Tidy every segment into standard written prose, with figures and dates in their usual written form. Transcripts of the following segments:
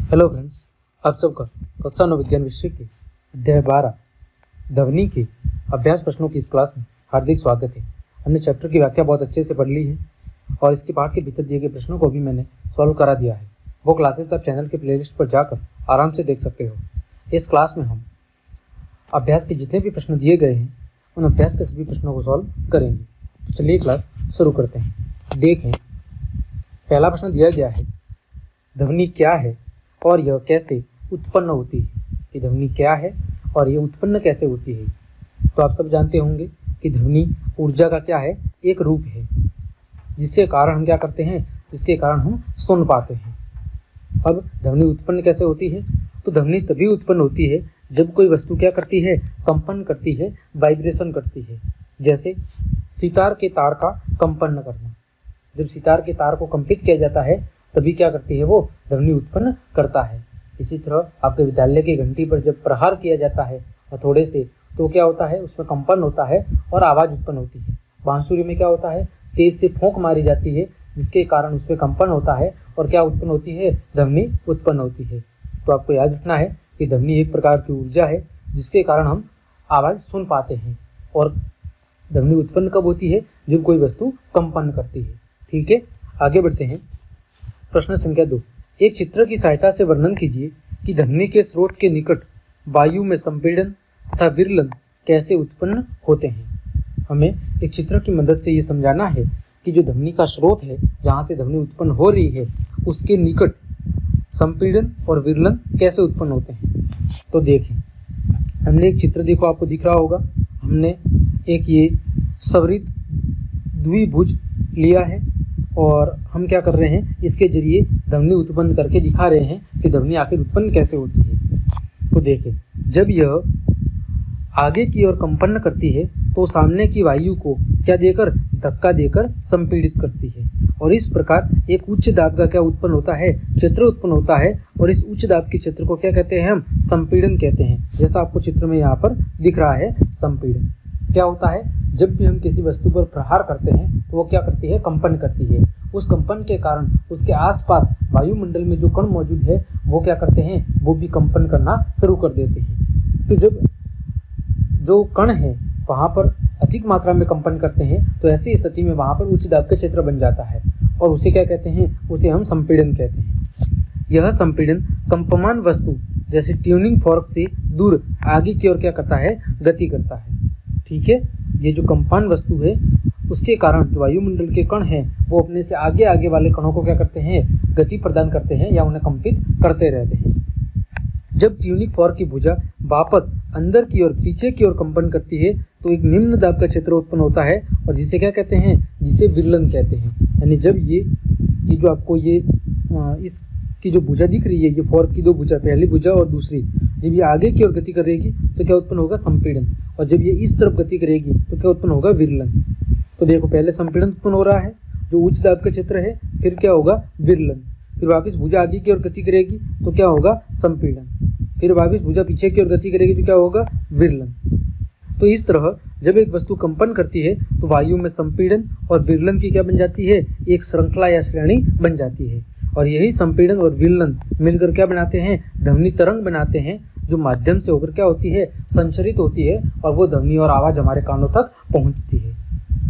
Hello friends, आप सबका कक्षा 9 विज्ञान विषय के अध्याय 12 ध्वनि के अभ्यास प्रश्नों की इस क्लास में हार्दिक स्वागत है। हमने चैप्टर की व्याख्या बहुत अच्छे से पढ़ ली है और इसके पाठ के भीतर दिए गए प्रश्नों को भी मैंने सॉल्व करा दिया है। वो क्लासेस आप चैनल के प्लेलिस्ट पर जाकर आराम से देख सकते हो। इस क्लास में हम अभ्यास के जितने भी प्रश्न दिए गए हैं उन अभ्यास के सभी प्रश्नों को सॉल्व करेंगे। तो चलिए क्लास शुरू करते हैं। देखें, पहला प्रश्न दिया गया है, ध्वनि क्या है और यह कैसे उत्पन्न होती है। कि ध्वनि क्या है और यह उत्पन्न कैसे होती है। तो आप सब जानते होंगे कि ध्वनि ऊर्जा का क्या है, एक रूप है जिसके कारण हम क्या करते हैं, जिसके कारण हम सुन पाते हैं। अब ध्वनि उत्पन्न कैसे होती है, तो ध्वनि तभी उत्पन्न होती है जब कोई वस्तु क्या करती है, कंपन करती है, वाइब्रेशन करती है। जैसे सितार के तार का कंपन करना, जब सितार के तार को कंपित किया जाता है तभी क्या करती है, वो ध्वनि उत्पन्न करता है। इसी तरह आपके विद्यालय की घंटी पर जब प्रहार किया जाता है हथौड़े से तो क्या होता है, उसमें कंपन होता है और आवाज़ उत्पन्न होती है। बांसुरी में क्या होता है, तेज से फूंक मारी जाती है जिसके कारण उसमें कंपन होता है और क्या उत्पन्न होती है, ध्वनि उत्पन्न होती है। तो आपको याद रखना है कि ध्वनि एक प्रकार की ऊर्जा है जिसके कारण हम आवाज़ सुन पाते हैं। और ध्वनि उत्पन्न कब होती है, जब कोई वस्तु कंपन करती है। ठीक है, आगे बढ़ते हैं। प्रश्न संख्या 2, एक चित्र की सहायता से वर्णन कीजिए कि ध्वनि के स्रोत के निकट वायु में संपीड़न तथा विरलन कैसे उत्पन्न होते हैं। हमें एक चित्र की मदद से ये समझाना है कि जो ध्वनि का स्रोत है, जहाँ से ध्वनि उत्पन्न हो रही है, उसके निकट संपीड़न और विरलन कैसे उत्पन्न होते हैं। तो देखें, हमने एक चित्र देखो, आपको दिख रहा होगा। हमने एक ये सवरित द्विभुज लिया है और हम क्या कर रहे हैं, इसके जरिए ध्वनि उत्पन्न करके दिखा रहे हैं कि ध्वनि आखिर उत्पन्न कैसे होती है। तो देखें, जब यह आगे की ओर कंपन करती है तो सामने की वायु को क्या देकर, धक्का देकर संपीड़ित करती है और इस प्रकार एक उच्च दाब का क्या उत्पन्न होता है, क्षेत्र उत्पन्न होता है। और इस उच्च दाब के क्षेत्र को क्या कहते हैं, हम संपीड़न कहते हैं। जैसा आपको चित्र में यहाँ पर दिख रहा है, संपीड़न क्या होता है, जब भी हम किसी वस्तु पर प्रहार करते हैं तो वो क्या करती है, कंपन करती है। उस कंपन के कारण उसके आसपास वायुमंडल में जो कण मौजूद है वो क्या करते हैं, वो भी कंपन करना शुरू कर देते हैं। तो जब जो कण है वहाँ पर अधिक मात्रा में कंपन करते हैं तो ऐसी स्थिति में वहाँ पर उच्च दाब का क्षेत्र बन जाता है और उसे क्या कहते हैं, उसे हम संपीड़न कहते हैं। यह संपीड़न कंपमान वस्तु जैसे ट्यूनिंग फॉर्क से दूर आगे की ओर क्या करता है, गति करता है। ठीक है, ये जो कंपन वस्तु है उसके कारण जो वायुमंडल के कण हैं वो अपने से आगे आगे वाले कणों को क्या करते हैं, गति प्रदान करते हैं या उन्हें कंपित करते रहते हैं। जब ट्यूनिंग फॉर्क की भुजा वापस अंदर की ओर, पीछे की ओर कंपन करती है तो एक निम्न दाब का क्षेत्र उत्पन्न होता है और जिसे क्या कहते हैं, जिसे विरलन कहते हैं। यानी जब ये जो आपको ये इसकी जो भुजा दिख रही है, ये फॉर्क की दो भुजा, पहली भुजा और दूसरी, जब ये आगे की ओर गति करेगी तो क्या उत्पन्न होगा, संपीड़न। और जब ये इस तरफ गति करेगी तो क्या उत्पन्न होगा, विरलन। तो देखो, पहले संपीड़न उत्पन्न हो रहा है जो उच्च दाब का क्षेत्र है, फिर क्या होगा, विरलन। फिर वापस भुजा आगे की ओर गति करेगी तो क्या होगा, संपीड़न। फिर वापस भुजा पीछे की ओर गति करेगी तो क्या होगा, विरलन। तो इस तरह जब एक वस्तु कंपन करती है तो वायु में संपीड़न और विरलन की क्या बन जाती है, एक श्रृंखला या श्रेणी बन जाती है। और यही संपीड़न और विरलन मिलकर क्या बनाते हैं, ध्वनि तरंग बनाते हैं, जो माध्यम से होकर क्या होती है, संचरित होती है और वो ध्वनि और आवाज़ हमारे कानों तक पहुंचती है।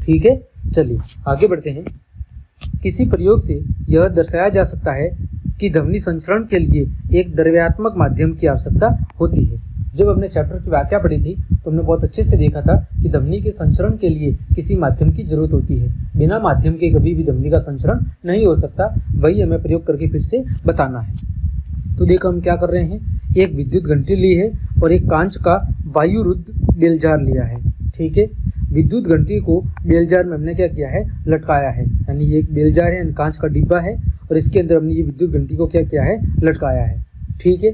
ठीक है, चलिए आगे बढ़ते हैं। किसी प्रयोग से यह दर्शाया जा सकता है कि ध्वनि संचरण के लिए एक द्रव्यात्मक माध्यम की आवश्यकता होती है। जब हमने चैप्टर की व्याख्या पढ़ी थी तो हमने बहुत अच्छे से देखा था कि ध्वनि के संचरण के लिए किसी माध्यम की जरूरत होती है। बिना माध्यम के कभी भी ध्वनि का संचरण नहीं हो सकता। वही हमें प्रयोग करके फिर से बताना है। तो देखो, हम क्या कर रहे हैं, एक विद्युत घंटी ली है और एक कांच का वायुरुद्ध बेलजार लिया है। ठीक है, विद्युत घंटी को बेलजार में हमने क्या किया है, लटकाया है। यानी ये एक बेलजार है, कांच का डिब्बा है और इसके अंदर हमने ये विद्युत घंटी को क्या किया है, लटकाया है। ठीक है,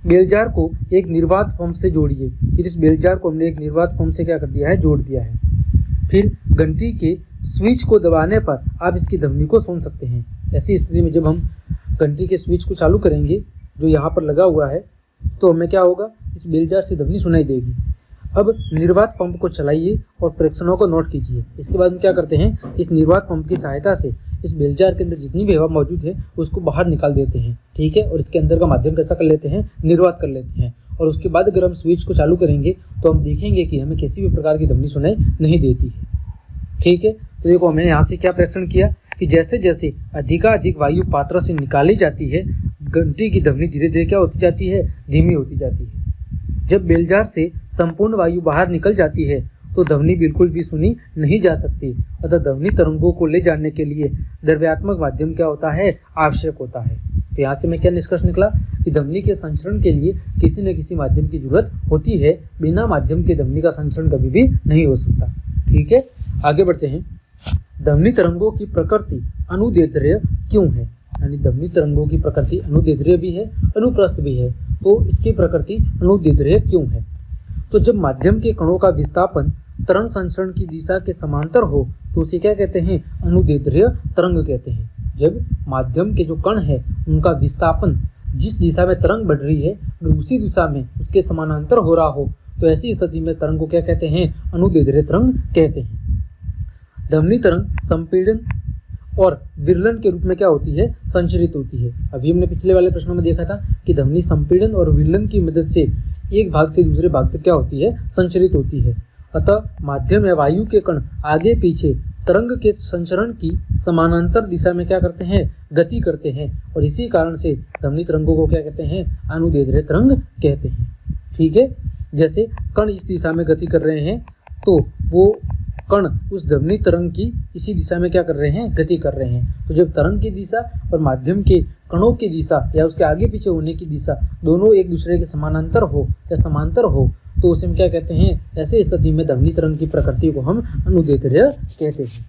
बेलजार को एक निर्वात पंप से जोड़िए। फिर इस बेलजार को हमने एक निर्वात पंप से क्या कर दिया है, जोड़ दिया है। फिर घंटी के स्विच को दबाने पर आप इसकी ध्वनि को सुन सकते हैं। ऐसी स्थिति में जब हम घंटी के स्विच को चालू करेंगे जो यहाँ पर लगा हुआ है तो हमें क्या होगा, इस बेलजार से ध्वनि सुनाई देगी। अब निर्वात पंप को चलाइए और प्रेक्षणों को नोट कीजिए। इसके बाद हम क्या करते हैं, इस निर्वात पंप की सहायता से इस बेलजार के अंदर जितनी भी हवा मौजूद है उसको बाहर निकाल देते हैं, ठीक है। और इसके अंदर का माध्यम कैसा कर लेते हैं, निर्वात कर लेते हैं। और उसके बाद अगर हम स्विच को चालू करेंगे तो हम देखेंगे कि हमें किसी भी प्रकार की ध्वनि सुनाई नहीं देती है, ठीक है। तो देखो हमने यहाँ से क्या प्रेक्षण किया कि जैसे जैसे अधिकाधिक वायु पात्र से निकाली जाती है, घंटी की ध्वनि धीरे धीरे क्या होती जाती है, धीमी होती जाती है। जब बेलजार से संपूर्ण वायु बाहर निकल जाती है तो ध्वनि बिल्कुल भी सुनी नहीं जा सकती। अतः ध्वनि तरंगों को ले जाने के लिए द्रव्यात्मक माध्यम क्या होता है, आवश्यक होता है। तो यहाँ से मैं क्या निष्कर्ष निकला कि ध्वनि के संचरण के लिए किसी न किसी माध्यम की जरूरत होती है। बिना माध्यम के ध्वनि का संचरण कभी भी नहीं हो सकता, ठीक है। आगे बढ़ते हैं। ध्वनि तरंगों की प्रकृति अनुदैर्ध्य क्यों है, यानी ध्वनि तरंगों की प्रकृति अनुदैर्ध्य भी है, अनुप्रस्थ भी है। तो इसकी प्रकृति अनुदैर्ध्य क्यों है? तो जब माध्यम के कणों का विस्थापन तरंग संचरण की दिशा के समांतर हो तो उसे क्या कहते हैं, अनुदैर्ध्य तरंग कहते हैं। जब माध्यम के जो कण है उनका विस्थापन जिस दिशा में तरंग बढ़ रही है अगर उसी दिशा में उसके समानांतर हो रहा हो तो ऐसी स्थिति में तरंग को क्या कहते हैं, अनुदैर्ध्य तरंग कहते हैं। ध्वनि तरंग संपीड़न और विरलन के रूप में क्या होती है, संचरित होती है। अभी हमने पिछले वाले प्रश्नों में देखा था कि ध्वनि संपीड़न और विरलन की मदद से एक भाग से दूसरे भाग तक क्या होती है, संचरित होती है। अतः माध्यम या वायु के कण आगे पीछे तरंग के संचरण की समानांतर दिशा में क्या करते हैं, गति करते हैं। और इसी कारण से ध्वनि तरंगों को क्या कहते हैं, अनुदैर्ध्य तरंग कहते हैं, ठीक है। जैसे कण इस दिशा में गति कर रहे हैं तो वो कण उस ध्वनि तरंग की इसी दिशा में क्या कर रहे हैं, गति कर रहे हैं। तो जब तरंग की दिशा और माध्यम के कणों की दिशा या उसके आगे पीछे होने की दिशा दोनों एक दूसरे के समानांतर हो या समांतर हो तो उसे हम क्या कहते हैं, ऐसे स्थिति में ध्वनि तरंग की प्रकृति को हम अनुदैर्ध्य कहते हैं।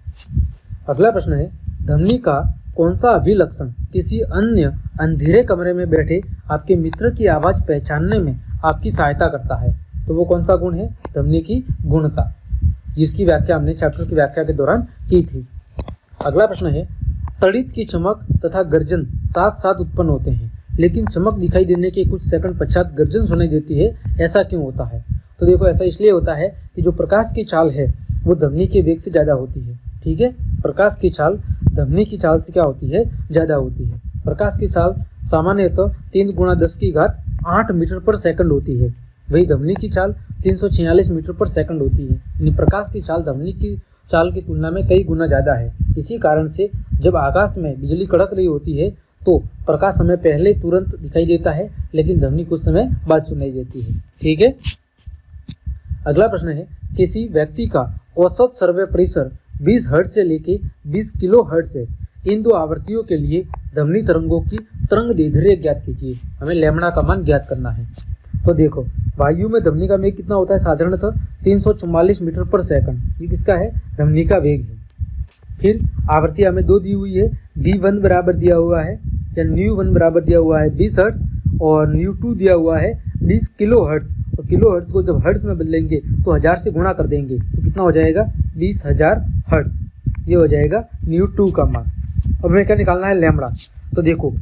अगला प्रश्न है, ध्वनि का कौन सा अभिलक्षण किसी अन्य अंधेरे कमरे में बैठे आपके मित्र की आवाज पहचानने में आपकी सहायता करता है? तो वो कौन सा गुण है, ध्वनि की गुणता, जिसकी व्याख्या हमने चैप्टर की व्याख्या के दौरान की थी। अगला प्रश्न है, तड़ित की चमक तथा गर्जन साथ साथ उत्पन्न होते हैं लेकिन चमक दिखाई देने के कुछ सेकंड पश्चात गर्जन सुनाई देती है, ऐसा क्यों होता है? तो देखो ऐसा इसलिए होता है कि जो प्रकाश की चाल है वो ध्वनि के वेग से ज़्यादा होती है, ठीक है। प्रकाश की चाल ध्वनि की चाल से क्या होती है, ज़्यादा होती है। प्रकाश की चाल सामान्यतः 3 × 10⁸ मीटर पर सेकंड होती है, वही ध्वनि की चाल 346 मीटर पर सेकंड होती है। यानी प्रकाश की चाल ध्वनि की चाल की तुलना में कई गुना ज़्यादा है। इसी कारण से जब आकाश में बिजली कड़क रही होती है तो प्रकाश हमें पहले तुरंत दिखाई देता है लेकिन ध्वनि कुछ समय बाद सुनाई देती है, ठीक है। अगला प्रश्न है, किसी व्यक्ति का औसत श्रव्य परिसर 20 हर्ट्ज से लेके 20 किलो हर्ट्ज है। इन दो आवृत्तियों के लिए ध्वनि तरंगों की तरंग दैर्ध्य ज्ञात कीजिए। हमें लैम्बडा का मान ज्ञात करना है। तो देखो वायु में ध्वनि का वेग कितना होता है, साधारणतः 344 मीटर पर सेकंड। ये किसका है, ध्वनि का वेग है। फिर आवृत्ति हमें 2 दी हुई है, v1 बराबर दिया हुआ है या ν1 बराबर दिया हुआ है 20 हर्ट्ज और ν2 दिया हुआ है 20 किलो हर्ट्ज। और किलो हर्ट्ज को जब हर्ट्ज में बदलेंगे तो 1000 से गुणा कर देंगे तो कितना हो जाएगा, 20,000 हर्ट्ज। ये हो जाएगा ν2 का मान। अब हमें क्या निकालना है, लैम्बडा। तो देखो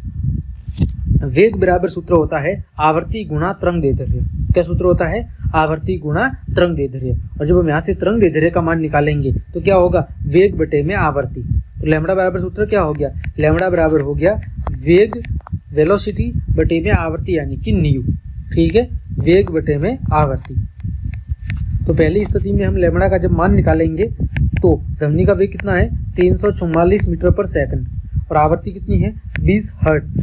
वेग बराबर सूत्र होता है आवर्ती गुणा तरंग दैर्ध्य। क्या सूत्र होता है, आवर्ती गुणा तरंग दैर्ध्य। और जब हम यहाँ से तरंग दैर्ध्य का मान निकालेंगे तो क्या होगा, वेग बटे में आवर्ती। तो लैम्बडा बराबर सूत्र क्या हो गया, लैम्बडा बराबर हो गया वेग वेलोसिटी बटे में आवर्ती यानी कि न्यू, ठीक है, वेग बटे में आवर्ती। तो पहली स्थिति में हम लैम्बडा का जब मान निकालेंगे तो ध्वनि का वेग कितना है, 344 मीटर पर सेकंड और आवर्ती कितनी है, 20 हर्ट्ज।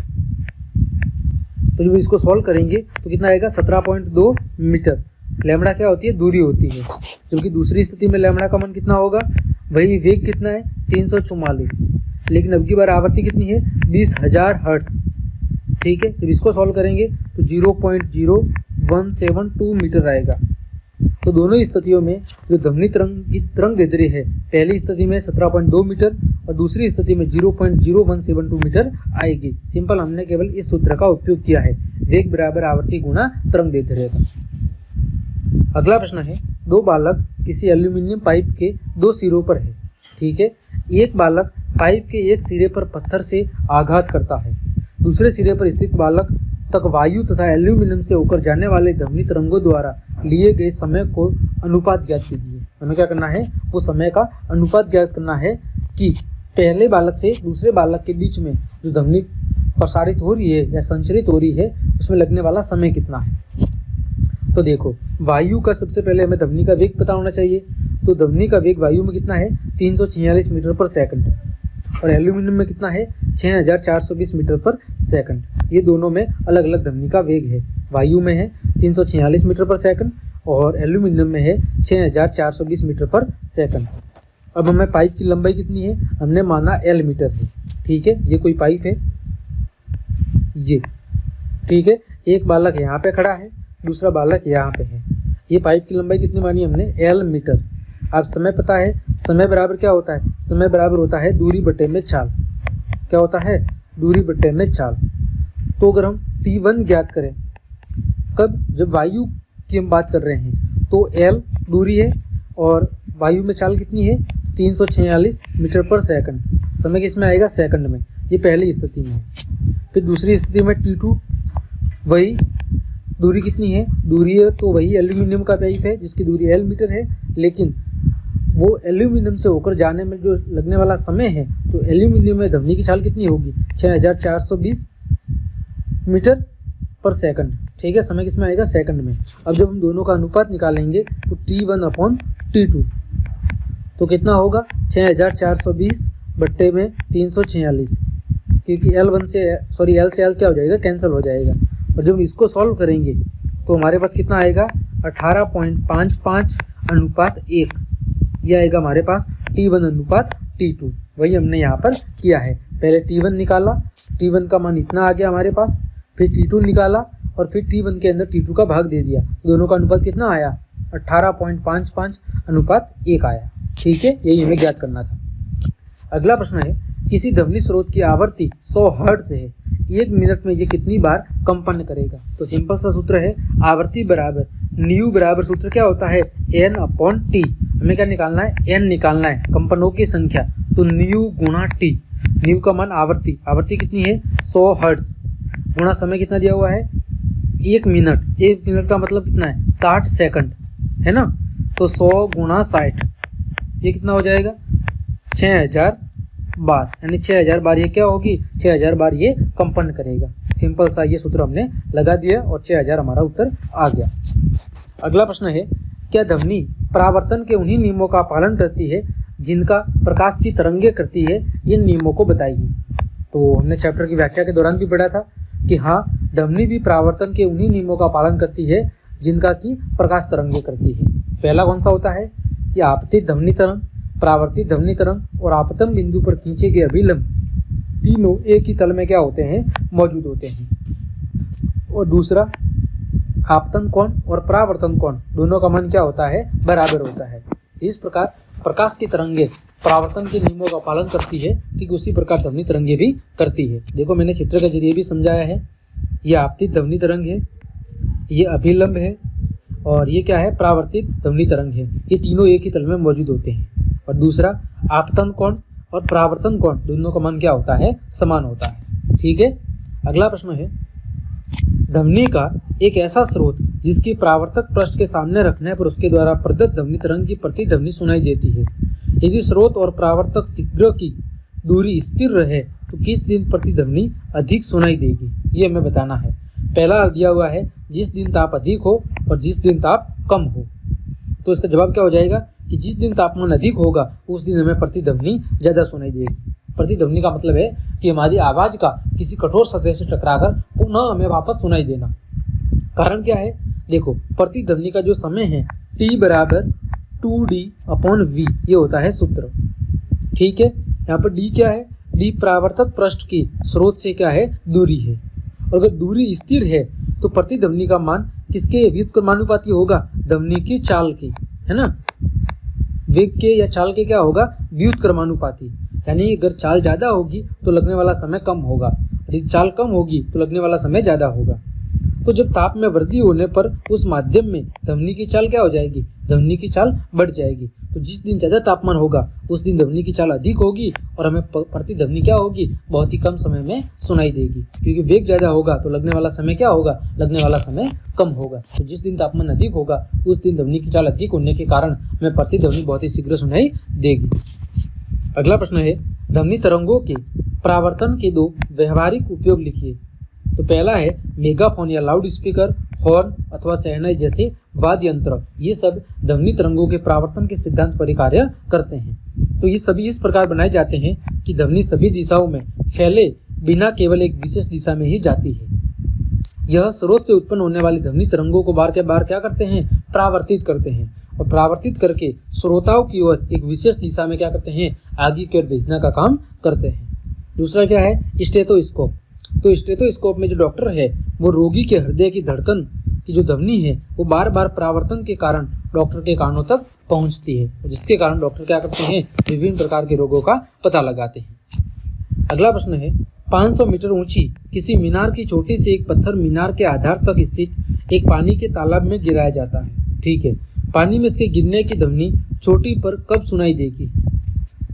तो जब इसको सॉल्व करेंगे तो कितना आएगा, 17.2 मीटर। लैम्बडा क्या होती है, दूरी होती है। जबकि दूसरी स्थिति में लैम्बडा का मान कितना होगा, वही वेग कितना है, 344, लेकिन अब की बार आवर्ती कितनी है, 20,000 हर्ट्ज, ठीक है। जब इसको सॉल्व करेंगे तो 0.0172 मीटर आएगा। तो दोनों ही स्थितियों में जो ध्वनि तरंग की तरंग दैर्ध्य है, पहली स्थिति में 17.2 मीटर और दूसरी स्थिति में 0.0172 मीटर आएगी। सिंपल, हमने केवल इस सूत्र का उपयोग किया है, वेग बराबर आवर्ती गुणा तरंग दैर्ध्य का। अगला प्रश्न है, 2 बालक किसी एल्यूमिनियम पाइप के 2 सिरों पर है, ठीक है। एक बालक पाइप के एक सिरे पर पत्थर से आघात करता है, दूसरे सिरे पर स्थित बालक तक वायु तथा एल्यूमिनियम से होकर जाने वाले ध्वनि तरंगों द्वारा लिए गए समय को अनुपात ज्ञात कीजिए। हमें क्या करना है, वो समय का अनुपात ज्ञात करना है कि पहले बालक से दूसरे बालक के बीच में जो ध्वनि प्रसारित हो रही है या संचरित हो रही है उसमें लगने वाला समय कितना है। तो देखो, वायु का सबसे पहले हमें ध्वनि का वेग पता होना चाहिए। तो ध्वनि का वेग वायु में कितना है 346 मीटर पर सेकंड, और एल्यूमिनियम में कितना है 6420 मीटर पर सेकंड। ये दोनों में अलग अलग ध्वनि का वेग है। वायु में है 346 मीटर पर सेकंड और एल्यूमिनियम में है 6420 मीटर पर सेकंड। अब हमें पाइप की लंबाई कितनी है, हमने माना L मीटर है। ठीक है, ये कोई पाइप है ये, ठीक है। एक बालक यहाँ पे खड़ा है, दूसरा बालक यहाँ पे है। ये पाइप की लंबाई कितनी मानी हमने L मीटर। अब समय पता है, समय बराबर क्या होता है, समय बराबर होता है दूरी बटे में चाल। क्या होता है, दूरी बटे में चाल। तो अगर हम T1 ज्ञात करें, कब, जब वायु की हम बात कर रहे हैं, तो L दूरी है और वायु में चाल कितनी है 346 मीटर पर सेकंड। समय किसमें आएगा, सेकंड में। ये पहली स्थिति में है। फिर दूसरी स्थिति में T2, वही दूरी कितनी है, दूरी है तो वही एल्यूमिनियम का पाइप है जिसकी दूरी L मीटर है, लेकिन वो एल्यूमिनियम से होकर जाने में जो लगने वाला समय है, तो एल्यूमिनियम में ध्वनि की चाल कितनी होगी 6420 मीटर पर सेकंड। ठीक है, समय किसमें आएगा, सेकंड में। अब जब हम दोनों का अनुपात निकालेंगे तो T1/T2 तो कितना होगा 6420 बट्टे में 346, क्योंकि L से L क्या हो जाएगा, कैंसिल हो जाएगा। और जब इसको सॉल्व करेंगे तो हमारे पास कितना आएगा 18.55:1। यह आएगा हमारे पास T1/T2। वही हमने यहाँ पर किया है। पहले T1 निकाला, T1 का मान इतना आ गया हमारे पास, फिर T2 निकाला और फिर T1 के अंदर T2 का भाग दे दिया। दोनों का अनुपात कितना आया 18.55:1 आया। ठीक है, यही हमें ज्ञात करना था। अगला प्रश्न है, किसी ध्वनि स्रोत की आवृत्ति 100 हर्ट्ज है, 1 मिनट में ये कितनी बार कंपन करेगा। तो सिंपल सा सूत्र है, आवृत्ति बराबर न्यू बराबर, सूत्र क्या होता है N/T। हमें क्या निकालना है, N निकालना है, कंपनों की संख्या। तो न्यू गुणा T, न्यू का मान आवृत्ति, आवृत्ति कितनी है 100 हर्ट्ज, गुणा समय कितना दिया हुआ है 1 मिनट। 1 मिनट का मतलब कितना है 60 सेकंड, है ना। तो 100 गुणा 60, ये कितना हो जाएगा 6000 बार, यानी 6000 बार ये क्या होगी, 6000 बार ये कंपन करेगा। सिंपल सा ये सूत्र हमने लगा दिया और 6000 हमारा उत्तर आ गया। अगला प्रश्न है, क्या ध्वनि परावर्तन के उन्हीं नियमों का पालन करती है जिनका प्रकाश की तरंगे करती है, इन नियमों को बताइए। तो हमने चैप्टर की व्याख्या के दौरान भी पढ़ा था कि हाँ, ध्वनि भी परावर्तन के उन्हीं नियमों का पालन करती है जिनका की प्रकाश तरंगे करती है। पहला कौन सा होता है कि आपतित ध्वनि तरंग, परावर्तित ध्वनि तरंग और आपतन बिंदु पर खींचे गए अभिलंब, तीनों एक ही तल में क्या होते हैं, मौजूद होते हैं। और दूसरा, आपतन कोण और परावर्तन कोण दोनों का मान क्या होता है, बराबर होता है। इस प्रकार प्रकाश की तरंगे परावर्तन के नियमों का पालन करती है, ठीक उसी प्रकार ध्वनि तरंगे भी करती है। देखो, मैंने चित्र के जरिए भी समझाया है। ये आपतित ध्वनि तरंग है, ये अभिलंब है और ये क्या है, परावर्तित ध्वनि तरंग है। ये तीनों एक ही तल में मौजूद होते हैं। और दूसरा, आपतन कोण और परावर्तन कोण दोनों का मान क्या होता है, समान होता है। ठीक है, अगला प्रश्न है, ध्वनि का एक ऐसा स्रोत जिसकी परावर्तक पृष्ठ के सामने रखने पर उसके द्वारा प्रदत्त ध्वनि तरंग की प्रतिध्वनि सुनाई देती है। यदि स्रोत और परावर्तक शीघ्र की दूरी स्थिर रहे तो किस दिन प्रतिध्वनि अधिक सुनाई देगी, ये हमें बताना है। पहला दिया हुआ है जिस दिन ताप अधिक हो और जिस दिन ताप कम हो। तो इसका जवाब क्या हो जाएगा कि जिस दिन तापमान अधिक होगा उस दिन हमें प्रतिध्वनि ज़्यादा सुनाई देगी। प्रतिध्वनि का मतलब है कि हमारी आवाज़ का किसी कठोर सतह से टकराकर पुनः हमें वापस सुनाई देना। कारण क्या है, देखो, प्रतिध्वनि का जो समय है T बराबर 2D/V, ये होता है सूत्र। ठीक है, यहाँ पर D क्या है, D परावर्तक पृष्ठ की स्रोत से क्या है, दूरी है। और अगर दूरी स्थिर है तो प्रतिध्वनि का मान किसके व्युत्क्रमानुपाती होगा, ध्वनि की चाल की, है ना। वेग के या चाल के क्या होगा, व्युत्क्रमानुपाती। यानी अगर चाल ज़्यादा होगी तो लगने वाला समय कम होगा, यदि चाल कम होगी तो लगने वाला समय ज़्यादा होगा। तो जब ताप में वृद्धि होने पर उस माध्यम में ध्वनि की चाल क्या हो जाएगी, ध्वनि की चाल बढ़ जाएगी। तो जिस दिन ज़्यादा तापमान होगा उस दिन ध्वनि की चाल अधिक होगी और हमें प्रतिध्वनि क्या होगी, बहुत ही कम समय में सुनाई देगी। क्योंकि वेग ज़्यादा होगा तो लगने वाला समय क्या होगा, लगने वाला समय कम होगा। तो जिस दिन तापमान अधिक होगा उस दिन ध्वनि की चाल अधिक होने के कारण हमें प्रतिध्वनि बहुत ही शीघ्र सुनाई देगी। अगला प्रश्न है, ध्वनि तरंगों के परावर्तन के दो व्यवहारिक उपयोग लिखिए। तो पहला है मेगाफोन या लाउड स्पीकर, हॉर्न अथवा शहनाई जैसे वाद्य यंत्र, ये सब ध्वनि तरंगों के परावर्तन के सिद्धांत पर कार्य करते हैं। तो ये सभी इस प्रकार बनाए जाते हैं कि ध्वनि सभी दिशाओं में फैले बिना केवल एक विशेष दिशा में ही जाती है। यह स्रोत से उत्पन्न होने वाली ध्वनि तरंगों को बार के बार क्या करते हैं, परावर्तित करते हैं, और परावर्तित करके श्रोताओं की ओर एक विशेष दिशा में क्या करते हैं, आगे की ओर भेजने का काम करते हैं। दूसरा क्या है, स्टेथोस्कोप। तो स्टेथोस्कोप में जो डॉक्टर है वो रोगी के हृदय की धड़कन की जो ध्वनि है वो बार बार परावर्तन के कारण डॉक्टर के कानों तक पहुंचती है, जिसके कारण डॉक्टर क्या करते हैं, विभिन्न प्रकार के रोगों का पता लगाते हैं। अगला प्रश्न है, 500 मीटर ऊंची किसी मीनार की चोटी से एक पत्थर मीनार के आधार तक स्थित एक पानी के तालाब में गिराया जाता है। ठीक है, पानी में इसके गिरने की ध्वनि चोटी पर कब सुनाई देगी?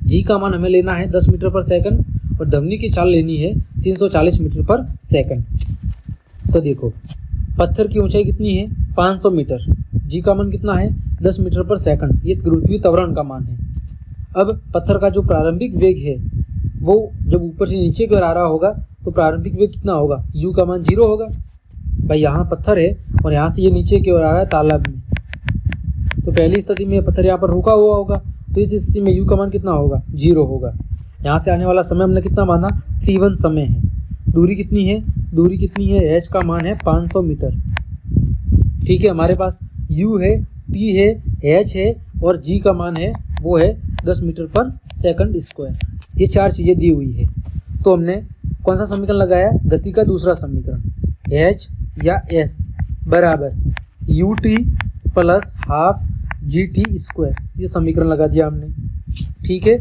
जी का मान हमें लेना है 10 मीटर पर सेकंड और ध्वनि की चाल लेनी है 340 मीटर पर सेकंड। तो देखो, पत्थर की ऊंचाई कितनी है, 500 मीटर, जी का मान कितना है, 10 मीटर पर सेकंड, ये गुरुत्वीय त्वरण का मान है। अब पत्थर का जो प्रारंभिक वेग है वो जब ऊपर से नीचे की ओर आ रहा होगा तो प्रारंभिक वेग कितना होगा, u का मान 0 होगा। भाई यहाँ पत्थर है और यहाँ से ये नीचे की ओर आ रहा है तालाब में, तो पहली स्थिति में पत्थर यहाँ पर रुका हुआ होगा, तो इस स्थिति में u का मान कितना होगा, 0 होगा। यहाँ से आने वाला समय हमने कितना माना, t1 समय है। दूरी कितनी है, दूरी कितनी है, h का मान है 500 मीटर। ठीक है, हमारे पास u है, t है, h है और g का मान है वो है 10 मीटर पर सेकंड स्क्वायर। ये चार चीज़ें दी हुई है। तो हमने कौन सा समीकरण लगाया, गति का दूसरा समीकरण, h या s बराबर ut plus half gt square, ये समीकरण लगा दिया हमने। ठीक है,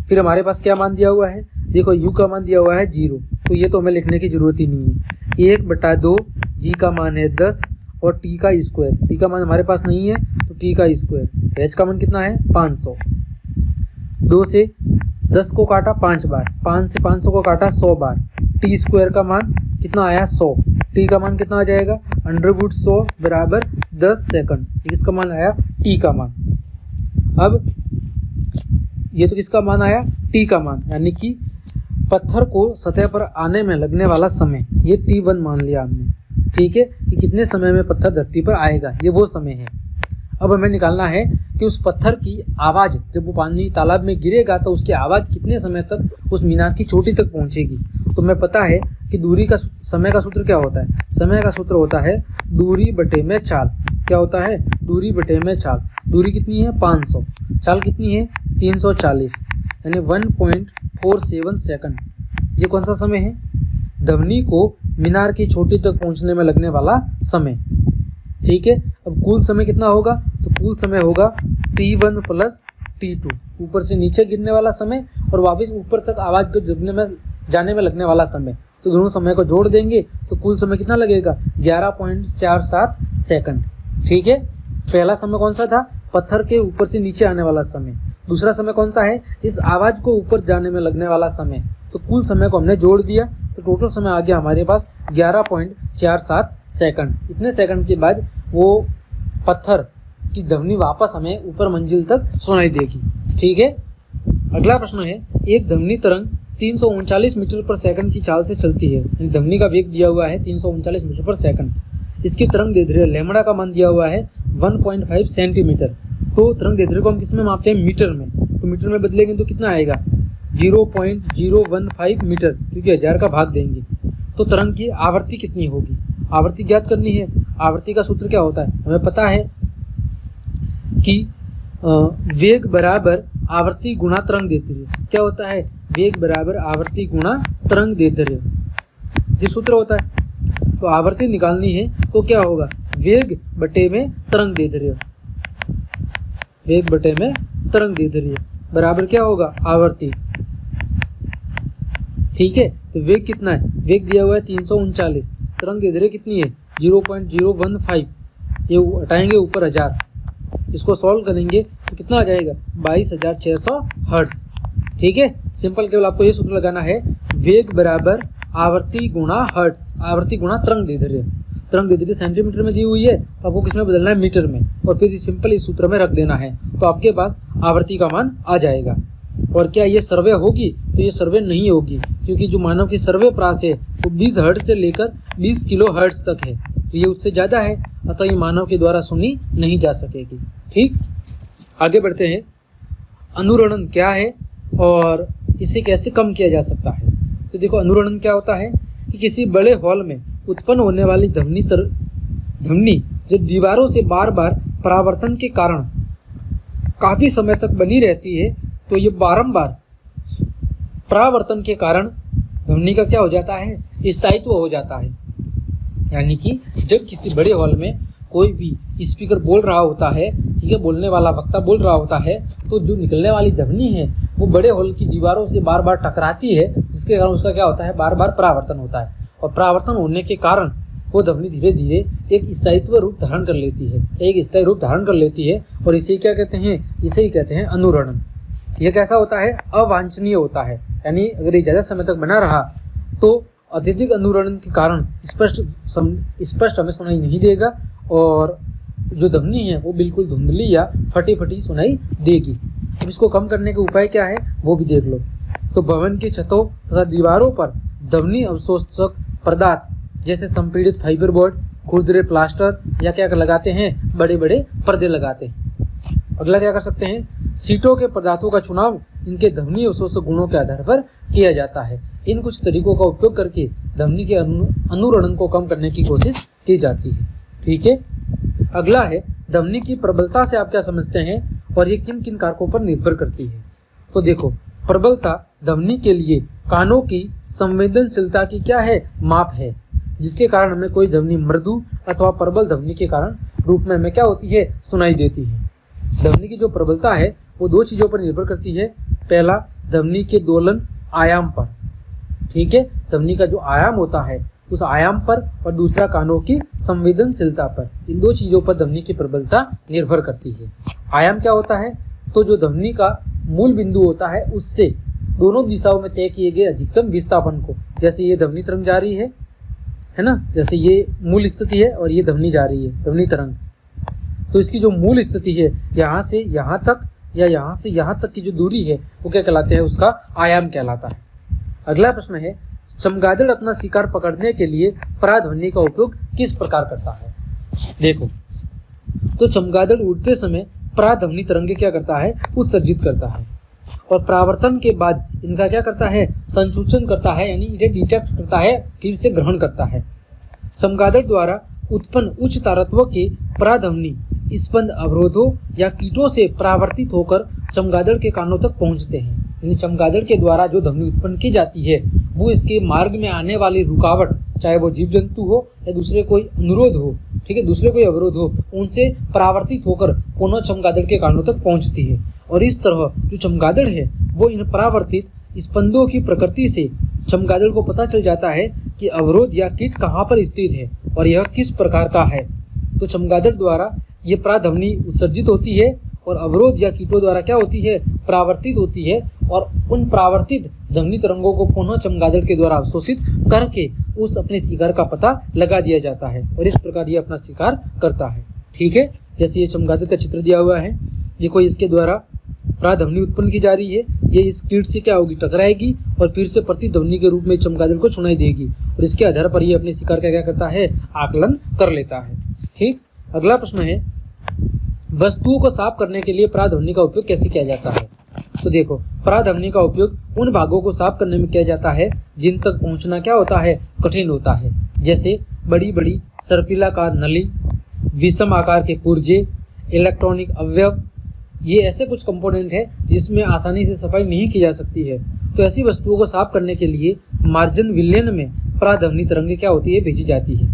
फिर हमारे पास क्या मान दिया हुआ है, देखो u का मान दिया हुआ है 0, तो ये तो हमें लिखने की जरूरत ही नहीं है। 1/2, g का मान है 10 और t का स्क्वायर, t का मान हमारे पास नहीं है तो t का स्क्वायर, h का मान कितना है 500। 2 से 10 को काटा 5 बार, 5 से 500 को काटा 100 बार, टी स्क्वायर का मान कितना आया 100, टी का मान कितना आ जाएगा √100 बराबर 10 सेकंड, इसका मान आया टी का मान। अब ये तो किसका मान आया, टी का मान, यानी कि पत्थर को सतह पर आने में लगने वाला समय, ये t1 मान लिया हमने। ठीक है, कि कितने समय में पत्थर धरती पर आएगा, ये वो समय है। अब हमें निकालना है कि उस पत्थर की आवाज़ जब वो पानी तालाब में गिरेगा तो उसकी आवाज़ कितने समय तक उस मीनार की चोटी तक पहुंचेगी। तो हमें पता है कि दूरी का समय का सूत्र क्या होता है, समय का सूत्र होता है दूरी बटे में चाल। क्या होता है, दूरी बटे में चाल। दूरी कितनी है 500, चाल कितनी है 340, यानी 1.47 सेकंड। ये कौन सा समय है, ध्वनि को मीनार की चोटी तक पहुंचने में लगने वाला समय। ठीक है, अब कुल समय कितना होगा, तो कुल समय होगा t1 प्लस t2, ऊपर से नीचे गिरने वाला समय और वापस ऊपर तक आवाज़ को जाने में लगने वाला समय। तो दोनों समय को जोड़ देंगे तो कुल समय कितना लगेगा 11.47 सेकंड। ठीक है, पहला समय कौन सा था, पत्थर के ऊपर से नीचे आने वाला समय। दूसरा समय कौन सा है, इस आवाज़ को ऊपर जाने में लगने वाला समय। तो कुल समय को हमने जोड़ दिया तो टोटल समय आ गया हमारे पास 11.47 सेकंड। इतने सेकंड के बाद वो पत्थर की ध्वनि वापस हमें ऊपर मंजिल तक सुनाई देगी। ठीक है, अगला प्रश्न है, एक ध्वनि तरंग 339 मीटर पर सेकंड की चाल से चलती है। ध्वनि का वेग दिया हुआ है 339 मीटर पर सेकंड। इसकी तरंग दैर्ध्य लैम्बडा का मान दिया हुआ है 1.5 सेंटीमीटर। तो तरंग दैर्ध्य को हम किस में मापते हैं, मीटर में। तो मीटर में बदलेंगे तो कितना आएगा 0.015 मीटर, क्योंकि 1000 का भाग देंगे। तो तरंग की आवृत्ति कितनी होगी, आवृत्ति ज्ञात करनी है। आवृत्ति का सूत्र क्या होता है, हमें पता है कि वेग बराबर आवृत्ति गुणा तरंग दैर्ध्य। क्या होता है, वेग बराबर आवृत्ति गुणा तरंग दैर्ध्य, ये सूत्र होता है। तो आवृत्ति निकालनी है तो क्या होगा, वेग बटे में तरंग दैर्ध्य, वेग बटे में तरंग दैर्ध्य बराबर क्या होगा, आवृत्ति। ठीक है, तो वेग कितना है, वेग दिया हुआ है 339, तरंग दैर्ध्य कितनी है 0.015, ये हटाएंगे ऊपर 1000, इसको सॉल्व करेंगे तो कितना आ जाएगा 22,600 हर्ट्ज। ठीक है, सिंपल केवल आपको ये सूत्र लगाना है, वेग बराबर आवृत्ति गुणा हर्ट्ज, आवृत्ति गुणा तरंग दैर्ध्य। तरंग दैर्ध्य सेंटीमीटर में दी हुई है, तो आपको किसमें बदलना है, मीटर में, और फिर सिंपल इस सूत्र में रख देना है, तो आपके पास आवृत्ति का मान आ जाएगा। और क्या ये सर्वे होगी? तो ये सर्वे नहीं होगी, क्योंकि जो मानव की सर्वे प्रास है वो 20 हर्ट्ज से लेकर 20 किलो हर्ट्ज तक है, तो ये उससे ज़्यादा है, अतः ये मानव के द्वारा सुनी नहीं जा सकेगी। ठीक, आगे बढ़ते हैं। अनुरणन क्या है और इसे कैसे कम किया जा सकता है? तो देखो, अनुरणन क्या होता है कि किसी बड़े हॉल में उत्पन्न होने वाली ध्वनि जब दीवारों से बार बार परावर्तन के कारण काफ़ी समय तक बनी रहती है, तो ये बारंबार परावर्तन के कारण ध्वनि का क्या हो जाता है? स्थायित्व हो जाता है। यानी कि जब किसी बड़े हॉल में कोई भी स्पीकर बोल रहा होता है, ठीक है, बोलने वाला वक्ता बोल रहा होता है, तो जो निकलने वाली ध्वनि है वो बड़े हॉल की दीवारों से बार बार टकराती है, जिसके कारण उसका क्या होता है? बार बार परावर्तन होता है, और परावर्तन होने के कारण वो ध्वनि धीरे धीरे एक स्थायित्व रूप धारण कर लेती है, एक स्थायी रूप धारण कर लेती है, और इसे क्या कहते हैं? इसे ही कहते हैं अनुरणन। यह कैसा होता है? अवांछनीय होता है, यानी अगर ये ज़्यादा समय तक बना रहा तो अत्यधिक अनुरणन के कारण स्पष्ट हमें सुनाई नहीं देगा, और जो ध्वनि है वो बिल्कुल धुंधली या फटी फटी सुनाई देगी। अब इसको कम करने के उपाय क्या है वो भी देख लो। तो भवन की छतों तथा दीवारों पर ध्वनि अवशोषक पदार्थ जैसे संपीड़ित फाइबर बोर्ड, खुरदरे प्लास्टर या क्या लगाते हैं? बड़े बड़े पर्दे लगाते हैं। अगला क्या कर सकते हैं? सीटों के पदार्थों का चुनाव इनके ध्वनि अवशोषक गुणों के आधार पर किया जाता है। इन कुछ तरीकों का उपयोग करके ध्वनि के अनुरणन को कम करने की कोशिश की जाती है। ठीक है, अगला है ध्वनि की प्रबलता से आप क्या समझते हैं और ये किन किन कारकों पर निर्भर करती है? तो देखो, प्रबलता ध्वनि के लिए कानों की संवेदनशीलता की क्या है? माप है, जिसके कारण हमें कोई ध्वनि मृदु अथवा प्रबल ध्वनि के कारण रूप में हमें क्या होती है? सुनाई देती है। ध्वनि की जो प्रबलता है वो दो चीज़ों पर निर्भर करती है। पहला, ध्वनि के दोलन आयाम पर, ठीक है, ध्वनि का जो आयाम होता है उस आयाम पर, और दूसरा कानों की संवेदनशीलता पर। इन दो चीज़ों पर ध्वनि की प्रबलता निर्भर करती है। आयाम क्या होता है? तो जो ध्वनि का मूल बिंदु होता है उससे दोनों दिशाओं में तय किए गए अधिकतम विस्थापन को, जैसे ये ध्वनि तरंग जा रही है ना, जैसे ये मूल स्थिति है और ये ध्वनि जा रही है, ध्वनि तरंग, तो इसकी जो मूल स्थिति है यहाँ से यहाँ तक या यहाँ से यहाँ तक की जो दूरी है वो क्या कहलाते हैं? उसका आयाम कहलाता है। अगला प्रश्न है, चमगादड़ अपना शिकार पकड़ने के लिए पराध्वनि का उपयोग किस प्रकार करता है? देखो, तो चमगादड़ उड़ते समय पराध्वनि तरंगे क्या करता है? उत्सर्जित करता है, और परावर्तन के बाद इनका क्या करता है? संसूचन करता है, यानी इन्हें डिटेक्ट करता है, फिर से ग्रहण करता है। चमगादड़ द्वारा उत्पन्न उच्च तारत्व के पराध्वनि स्पंद अवरोधों या कीटों से परावर्तित होकर चमगादड़ के कानों तक पहुंचते हैं। यानी चमगादड़ के द्वारा जो ध्वनि उत्पन्न की जाती है वो इसके मार्ग में आने वाली रुकावट, चाहे वो जीव जंतु हो या दूसरे कोई अनुरोध हो, ठीक है, दूसरे कोई अवरोध हो, उनसे परावर्तित होकर पुनः चमगादड़ के कानों तक पहुंचती है। और इस तरह जो चमगादड़ है वो इन परावर्तित स्पंदों की प्रकृति से चमगादड़ को पता चल जाता है कि अवरोध या कीट कहाँ पर स्थित है और यह किस प्रकार का है। तो चमगादड़ द्वारा ये पराध्वनि उत्सर्जित होती है और अवरोध या कीटों द्वारा क्या होती है? परावर्तित होती है, और उन परावर्तित ध्वनि तरंगों को पुनः चमगादड़ के द्वारा अवशोषित करके उस अपने शिकार का पता लगा दिया जाता है, और इस प्रकार ये अपना शिकार करता है। ठीक है, जैसे ये चमगादड़ का चित्र दिया हुआ है, देखो इसके द्वारा पराध्वनि उत्पन्न की जा रही है, ये इस कीट से क्या होगी? टकराएगी और फिर से प्रतिध्वनि के रूप में चमगादड़ को सुनाई देगी, और इसके आधार पर ये अपने शिकार का क्या करता है? आकलन कर लेता है। ठीक, अगला प्रश्न है, वस्तुओं को साफ करने के लिए पराध्वनि का उपयोग कैसे किया जाता है? तो देखो, पराध्वनि का उपयोग उन भागों को साफ करने में किया जाता है जिन तक पहुंचना क्या होता है? कठिन होता है, जैसे बड़ी बड़ी सर्पिलाकार नली, विषम आकार के पुर्जे, इलेक्ट्रॉनिक अवयव, ये ऐसे कुछ कंपोनेंट है जिसमें आसानी से सफाई नहीं की जा सकती है। तो ऐसी वस्तुओं को साफ करने के लिए मार्जन विलयन में पराध्वनि तरंगे क्या होती है? भेजी जाती है,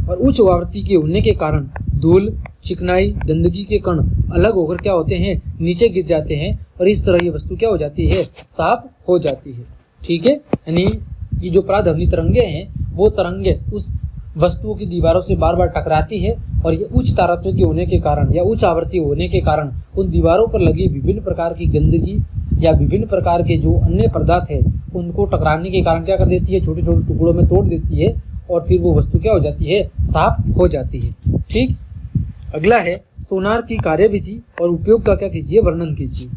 और उच्च आवृत्ति के होने के कारण धूल, चिकनाई, गंदगी के कण अलग होकर क्या होते हैं? नीचे गिर जाते हैं, और इस तरह ये वस्तु क्या हो जाती है? साफ हो जाती है। ठीक है, यानी ये जो पराध्वनि तरंगे हैं वो तरंगे उस वस्तुओं की दीवारों से बार बार टकराती है, और ये उच्च तारत्व के होने के कारण या उच्च आवृत्ति होने के कारण उन दीवारों पर लगी विभिन्न प्रकार की गंदगी या विभिन्न प्रकार के जो अन्य पदार्थ है उनको टकराने के कारण क्या कर देती है? छोटे छोटे टुकड़ों में तोड़ देती है, और फिर वो वस्तु क्या हो जाती है? साफ हो जाती है। ठीक, अगला है सोनार की कार्यविधि और उपयोग का क्या कीजिए? वर्णन कीजिए।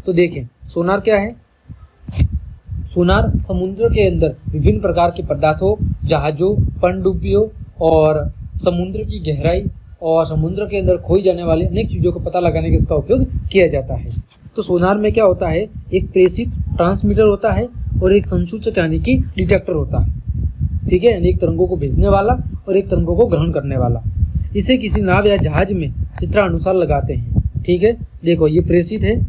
तो देखें सोनार क्या है। सोनार समुद्र के अंदर विभिन्न प्रकार के पदार्थों, जहाजों, पनडुब्बियों और समुद्र की गहराई और समुद्र के अंदर खोई जाने वाले अनेक चीज़ों का पता लगाने के इसका उपयोग किया जाता है। तो सोनार में क्या होता है, एक प्रेषित ट्रांसमीटर होता है और एक संसूचक यानी कि डिटेक्टर होता है। ठीक है, यानी एक तरंगों को भेजने वाला और एक तरंगों को ग्रहण करने वाला। इसे किसी नाव या जहाज में चित्रानुसार लगाते हैं। ठीक है, देखो ये प्रेषित है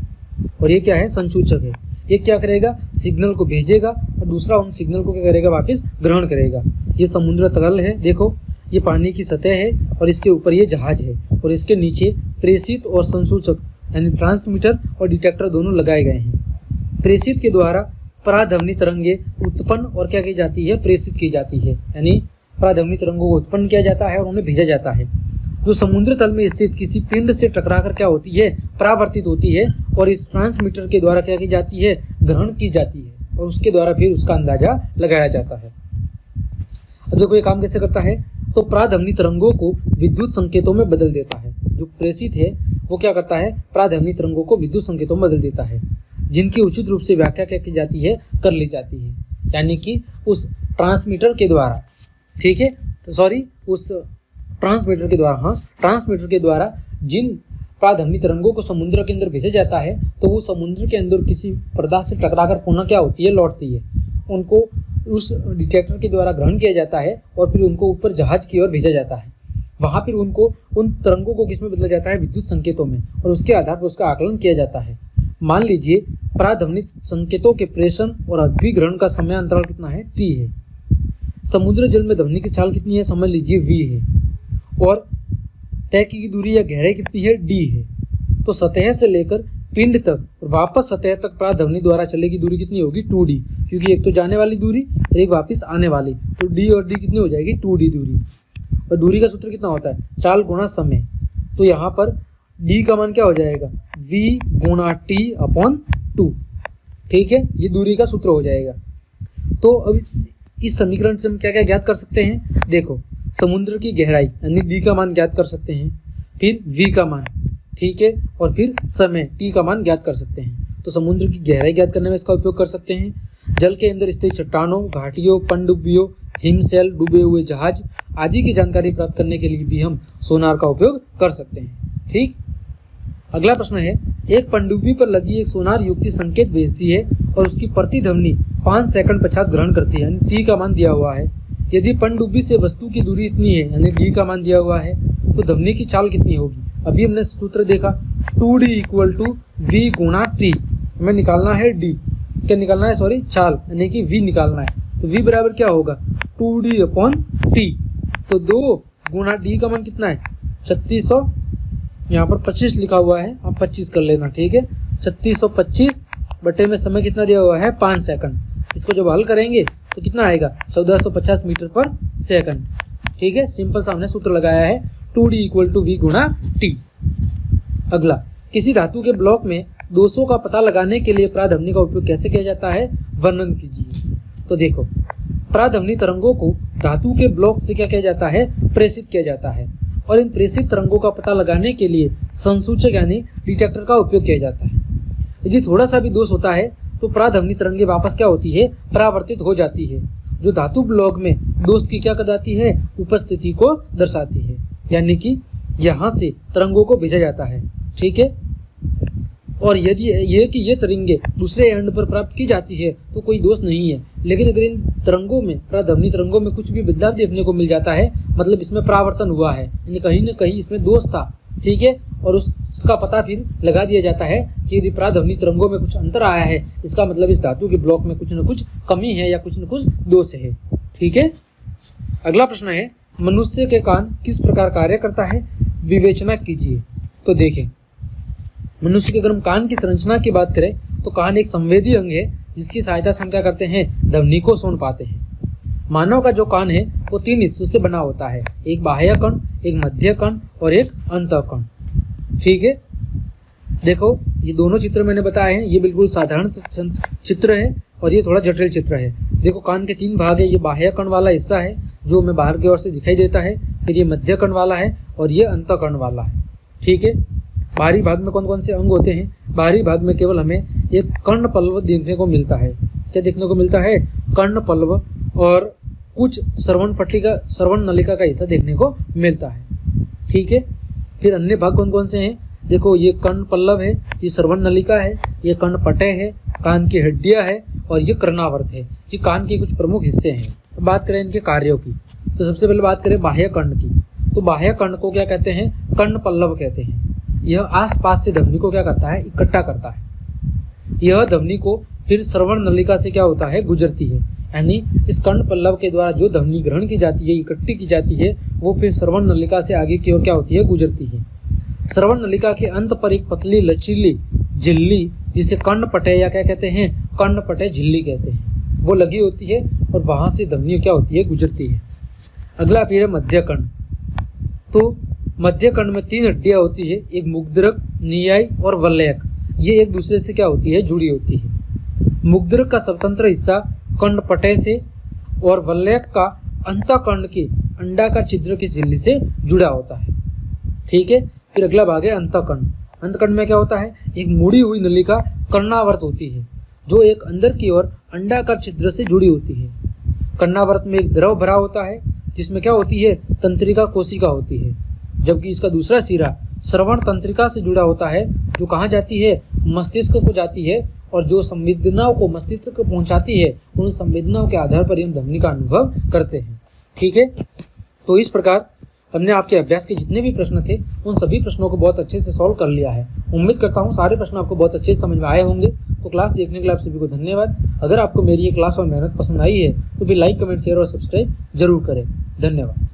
और ये क्या है, संसूचक है। ये क्या करेगा, सिग्नल को भेजेगा और दूसरा उन सिग्नल को क्या करेगा, वापस ग्रहण करेगा। ये समुद्र तल है, देखो ये पानी की सतह है और इसके ऊपर ये जहाज है और इसके नीचे प्रेषित और संसूचक यानी ट्रांसमीटर और डिटेक्टर दोनों लगाए गए हैं। प्रेषित के द्वारा पराध्वनि तरंगे उत्पन्न और क्या की जाती है, प्रेषित की जाती है, यानी पराध्वनि तरंगों को उत्पन्न किया जाता है और उन्हें भेजा जाता है, जो समुद्र तल में स्थित किसी पिंड से टकराकर क्या होती है, परावर्तित होती है और इस ट्रांसमीटर के द्वारा क्या की जाती है, ग्रहण की जाती है और उसके द्वारा फिर उसका अंदाजा लगाया जाता है। अब देखो ये काम कैसे करता है, तो पराध्वनि तरंगों को विद्युत संकेतों में बदल देता है। जो प्रेषित है वो क्या करता है, पराध्वनि तरंगों को विद्युत संकेतों में बदल देता है, जिनकी उचित रूप से व्याख्या क्या की जाती है, कर ली जाती है। यानी कि उस ट्रांसमीटर के द्वारा, ठीक है, सॉरी उस ट्रांसमीटर के द्वारा, हाँ ट्रांसमीटर के द्वारा जिन पराध्वनि तरंगों को समुद्र के अंदर भेजा जाता है, तो वो समुद्र के अंदर किसी पदार्थ से टकराकर पुनः क्या होती है, लौटती है। उनको उस डिटेक्टर के द्वारा ग्रहण किया जाता है और फिर उनको ऊपर जहाज की ओर भेजा जाता है। वहाँ फिर उनको उन तरंगों को किसमें बदला जाता है, विद्युत संकेतों में, और उसके आधार पर उसका आकलन किया जाता है। मान लीजिए पराध्वनि संकेतों के प्रेषण और अभिग्रहण का समय अंतराल कितना है, t है। समुद्र जल में ध्वनि की चाल कितनी है, समझ लीजिए v है, और तय की दूरी या गहराई कितनी है, d है। तो सतह से लेकर पिंड तक और वापस सतह तक पराध्वनि द्वारा चलेगी दूरी कितनी होगी, 2d, क्योंकि एक तो जाने वाली दूरी और एक वापस आने वाली, तो d और d कितनी हो जाएगी, 2d दूरी। और दूरी का सूत्र कितना होता है, चाल गुणा समय। तो यहाँ पर d का मान क्या हो जाएगा, v गुणा t/2। ठीक है, ये दूरी का सूत्र हो जाएगा। तो अब इस समीकरण से हम क्या क्या ज्ञात कर सकते हैं, देखो समुद्र की गहराई यानी d का मान ज्ञात कर सकते हैं, फिर v का मान, ठीक है, और फिर समय t का मान ज्ञात कर सकते हैं। तो समुद्र की गहराई ज्ञात करने में इसका उपयोग कर सकते हैं। जल के अंदर स्थित चट्टानों, घाटियों, पनडुब्बियों, हिमशैल, डूबे हुए जहाज आदि की जानकारी प्राप्त करने के लिए भी हम सोनार का उपयोग कर सकते हैं। ठीक, अगला प्रश्न है, एक पनडुब्बी पर लगी एक सोनार युक्ति संकेत भेजती है और उसकी प्रतिध्वनि 5 सेकंड पश्चात ग्रहण करती है, यानी टी का मान दिया हुआ है। यदि पनडुब्बी से वस्तु की दूरी इतनी है, यानी डी का मान दिया हुआ है, तो ध्वनि की चाल कितनी होगी। अभी हमने सूत्र देखा 2d = v गुणा t, हमें निकालना है d, क्या निकालना है, सॉरी चाल यानी कि v निकालना है। तो v बराबर क्या होगा, 2d/t। तो 2 गुणा d का मान कितना है, 3600, यहाँ पर 25 लिखा हुआ है, आप 25 कर लेना, ठीक है। 3625 बटे में समय कितना दिया हुआ है, 5 सेकंड। इसको जब हल करेंगे तो कितना आएगा, 1450 मीटर पर सेकंड। ठीक है, सिंपल सा हमने सूत्र लगाया है 2d = v गुणा t। अगला, किसी धातु के ब्लॉक में दोषों का पता लगाने के लिए पराध्वनि का उपयोग कैसे किया जाता है, वर्णन कीजिए। तो देखो पराध्वनि तरंगों को धातु के ब्लॉक से क्या किया जाता है, प्रेषित किया जाता है, और इन प्रेषित तरंगों का पता लगाने के लिए संसूचक यानी डिटेक्टर का उपयोग किया जाता है। यदि थोड़ा सा भी दोष होता है तो पराध्वनि तरंगे वापस क्या होती है, परावर्तित हो जाती है, जो धातु ब्लॉक में दोष की क्या कराती है, उपस्थिति को दर्शाती है, यानी कि यहाँ से तरंगों को भेजा जाता है। ठीक है, और यदि ये तरंगे दूसरे एंड पर प्राप्त की जाती है तो कोई दोष नहीं है, लेकिन अगर इन तरंगों में, पराध्वनि तरंगों में कुछ भी बदलाव देखने को मिल जाता है, मतलब इसमें परावर्तन हुआ है, यानी कहीं न कहीं इसमें दोष था, ठीक है, और उसका पता फिर लगा दिया जाता है कि यदि पराध्वनि तरंगों में कुछ अंतर आया है, इसका मतलब इस धातु के ब्लॉक में कुछ न कुछ कमी है या कुछ न कुछ दोष है। ठीक है, अगला प्रश्न है, मनुष्य के कान किस प्रकार कार्य करता है, विवेचना कीजिए। तो देखें, मनुष्य के अगर हम कान की संरचना की बात करें तो कान एक संवेदी अंग है, जिसकी सहायता से हम क्या करते हैं, ध्वनि को सुन पाते हैं। मानव का जो कान है वो 3 हिस्सों से बना होता है, एक बाह्य कण, एक मध्य कण और एक अंतः कण। ठीक है, देखो ये दोनों चित्र मैंने बताए हैं, ये बिल्कुल साधारण चित्र है और ये थोड़ा जटिल चित्र है। देखो कान के 3 भाग है, ये बाह्य कण वाला हिस्सा है जो हमें बाहर की ओर से दिखाई देता है, फिर ये मध्य कण वाला है और ये अंतः कण वाला है। ठीक है, बाहरी भाग में कौन कौन से अंग होते हैं, बाहरी भाग में केवल हमें एक कर्ण पल्लव देखने को मिलता है। क्या देखने को मिलता है? कर्ण पल्लव और कुछ श्रवण नलिका का हिस्सा देखने को मिलता है। ठीक है, फिर अन्य भाग कौन कौन से हैं? देखो, ये कर्ण पल्लव है, ये श्रवण नलिका है, ये कर्ण पटय है, कान की हड्डियां है और ये कर्णावर्त है। ये कान के कुछ प्रमुख हिस्से हैं। तो बात करें इनके कार्यों की, तो सबसे पहले बात करें बाह्य कर्ण की। तो बाह्य कर्ण को क्या कहते हैं? कर्ण पल्लव कहते हैं। यह आसपास से ध्वनि को क्या करता है? इकट्ठा करता है। यह ध्वनि को फिर श्रवण नलिका से क्या होता है? गुजरती है। यानी इस कर्ण पल्लव के द्वारा जो ध्वनि ग्रहण की जाती है, इकट्ठी की जाती है, वो फिर श्रवण नलिका से आगे की ओर क्या होती है? गुजरती है। श्रवण नलिका के अंत पर एक पतली लचीली झिल्ली, जिसे कर्णपटय या क्या कहते हैं? कर्णपटय झिल्ली कहते हैं, वो लगी होती है और वहां से ध्वनि क्या होती है? गुजरती है। अगला फिर है मध्य कर्ण। तो मध्य कर्ण में 3 हड्डियां होती है, एक मुग्धरक, न्याय और वलयक। ये एक दूसरे से क्या होती है? जुड़ी होती है। मुग्धरक का स्वतंत्र हिस्सा कर्णपटय से और वलयक का अंतःकर्ण के अंडाकार छिद्र की झिल्ली से जुड़ा होता है। ठीक है, फिर अगला भाग है अंतःकर्ण। अंतःकर्ण में क्या होता है? एक मुड़ी हुई नलिका कर्णावर्त होती है, जो एक अंदर की ओर अंडाकार छिद्र से जुड़ी होती है। कर्णावर्त में एक द्रव भरा होता है, जिसमें क्या होती है? तंत्रिका कोशिका होती है, जबकि इसका दूसरा सिरा श्रवण तंत्रिका से जुड़ा होता है, जो कहाँ जाती है? मस्तिष्क को जाती है, और जो संवेदनाओं को मस्तिष्क को पहुंचाती है, उन संवेदनाओं के आधार पर हम ध्वनि का अनुभव करते हैं। ठीक है, तो इस प्रकार हमने आपके अभ्यास के जितने भी प्रश्न थे, उन सभी प्रश्नों को बहुत अच्छे से सॉल्व कर लिया है। उम्मीद करता हूँ सारे प्रश्न आपको बहुत अच्छे से समझ में आए होंगे। तो क्लास देखने के लिए आप सभी को धन्यवाद। अगर आपको मेरी ये क्लास और मेहनत पसंद आई है तो फिर लाइक, कमेंट, शेयर और सब्सक्राइब जरूर करें। धन्यवाद।